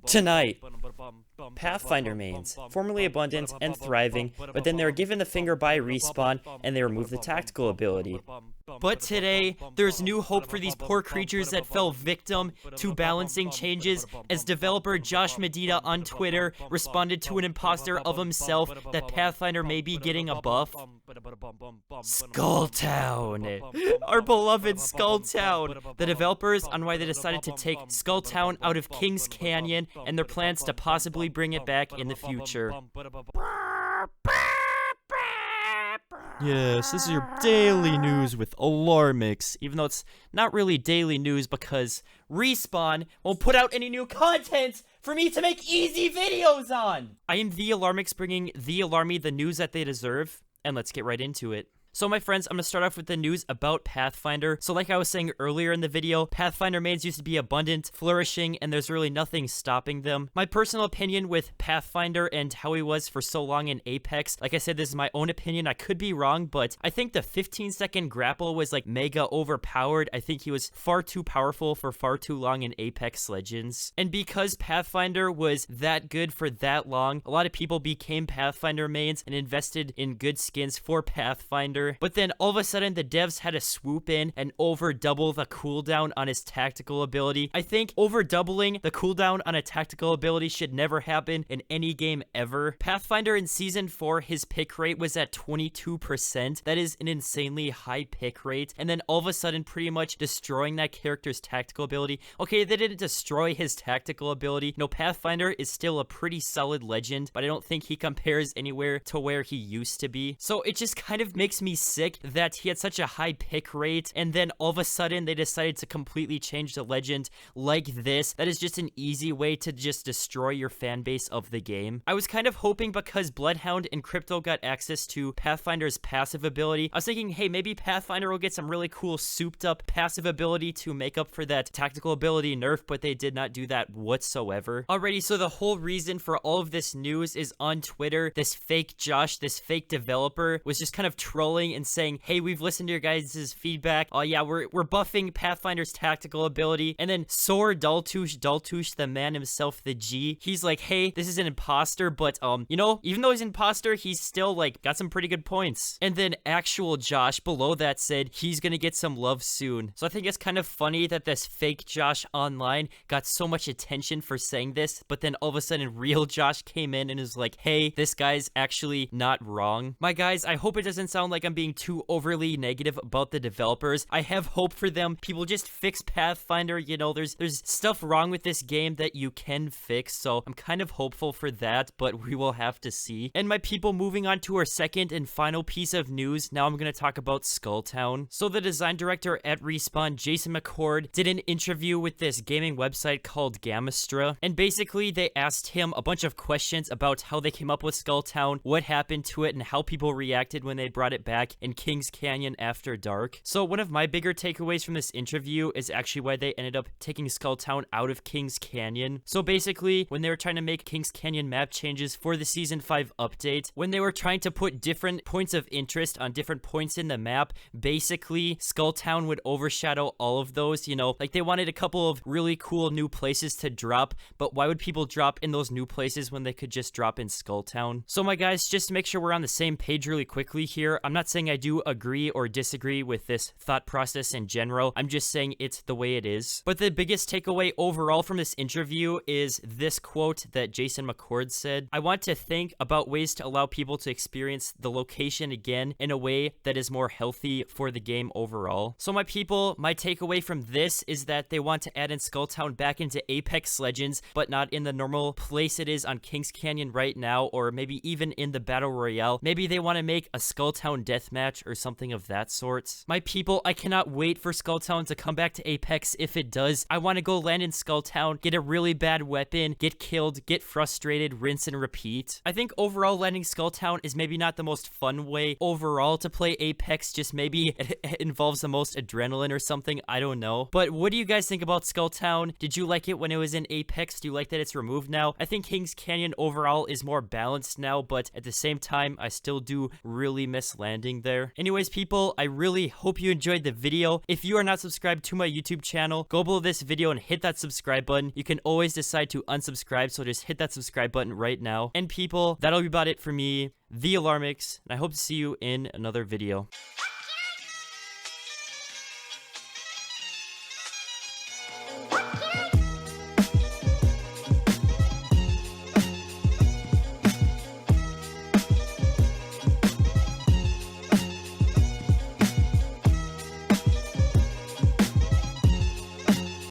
Tonight, Pathfinder mains, formerly abundant and thriving, but then they were given the finger by Respawn and they removed the tactical ability. But today, there's new hope for these poor creatures that fell victim to balancing changes, as developer Josh Medina on Twitter responded to an imposter of himself that Pathfinder may be getting a buff. Skulltown! Our beloved Skulltown! The developers on why they decided to take Skulltown out of Kings Canyon and their plans to possibly bring it back in the future. Yes, this is your daily news with Alarmix, even though it's not really daily news because Respawn won't put out any new content for me to make easy videos on! I am the Alarmix, bringing the Alarmy the news that they deserve, and let's get right into it. So my friends, I'm going to start off with the news about Pathfinder. So like I was saying earlier in the video, Pathfinder mains used to be abundant, flourishing, and there's really nothing stopping them. My personal opinion with Pathfinder and how he was for so long in Apex, like I said, this is my own opinion, I could be wrong, but I think the 15-second grapple was like mega overpowered. I think he was far too powerful for far too long in Apex Legends. And because Pathfinder was that good for that long, a lot of people became Pathfinder mains and invested in good skins for Pathfinder. But then all of a sudden the devs had to swoop in and over double the cooldown on his tactical ability. I think over doubling the cooldown on a tactical ability should never happen in any game ever. Pathfinder in Season 4, his pick rate was at 22%. That is an insanely high pick rate. And then all of a sudden pretty much destroying that character's tactical ability. Okay, they didn't destroy his tactical ability. No, Pathfinder is still a pretty solid legend, but I don't think he compares anywhere to where he used to be. So it just kind of makes me sick that he had such a high pick rate, and then all of a sudden they decided to completely change the legend like this. That is just an easy way to just destroy your fan base of the game. I was kind of hoping, because Bloodhound and Crypto got access to Pathfinder's passive ability, I was thinking, hey, maybe Pathfinder will get some really cool souped up passive ability to make up for that tactical ability nerf, but they did not do that whatsoever. Alrighty, so the whole reason for all of this news is on Twitter. This fake Josh, this fake developer, was just kind of trolling and saying, hey, we've listened to your guys' feedback. Oh yeah, we're buffing Pathfinder's tactical ability. And then Soar Daltouche, the man himself, the G, he's like, hey, this is an imposter, but you know, even though he's an imposter, he's still like got some pretty good points. And then actual Josh below that said he's gonna get some love soon. So I think it's kind of funny that this fake Josh online got so much attention for saying this, but then all of a sudden real Josh came in and is like, hey, this guy's actually not wrong. My guys, I hope it doesn't sound like I'm being too overly negative about the developers. I have hope for them. People just fix Pathfinder. You know, there's stuff wrong with this game that you can fix, so I'm kind of hopeful for that, but we will have to see. And my people, moving on to our second and final piece of news, now I'm going to talk about Skulltown. So the design director at Respawn, Jason McCord, did an interview with this gaming website called Gamastra, and basically they asked him a bunch of questions about how they came up with Skulltown, what happened to it, and how people reacted when they brought it back in Kings Canyon After Dark. So one of my bigger takeaways from this interview is actually why they ended up taking Skulltown out of Kings Canyon. So basically, when they were trying to make Kings Canyon map changes for the Season 5 update, when they were trying to put different points of interest on different points in the map, basically Skulltown would overshadow all of those. You know, like they wanted a couple of really cool new places to drop, but why would people drop in those new places when they could just drop in Skulltown? So my guys, just to make sure we're on the same page really quickly here, I'm not saying I do agree or disagree with this thought process in general. I'm just saying it's the way it is. But the biggest takeaway overall from this interview is this quote that Jason McCord said: I want to think about ways to allow people to experience the location again in a way that is more healthy for the game overall. So my people, my takeaway from this is that they want to add in Skulltown back into Apex Legends, but not in the normal place it is on Kings Canyon right now, or maybe even in the Battle Royale. Maybe they want to make a Skulltown Deathmatch or something of that sort. My people, I cannot wait for Skulltown to come back to Apex if it does. I want to go land in Skulltown, get a really bad weapon, get killed, get frustrated, rinse and repeat. I think overall landing Skulltown is maybe not the most fun way overall to play Apex, just maybe it involves the most adrenaline or something, I don't know. But what do you guys think about Skulltown? Did you like it when it was in Apex? Do you like that it's removed now? I think Kings Canyon overall is more balanced now, but at the same time, I still do really miss landing ending there. Anyways, people, I really hope you enjoyed the video. If you are not subscribed to my YouTube channel, go below this video and hit that subscribe button. You can always decide to unsubscribe, so just hit that subscribe button right now. And people, that'll be about it for me, the Alarmix, and I hope to see you in another video.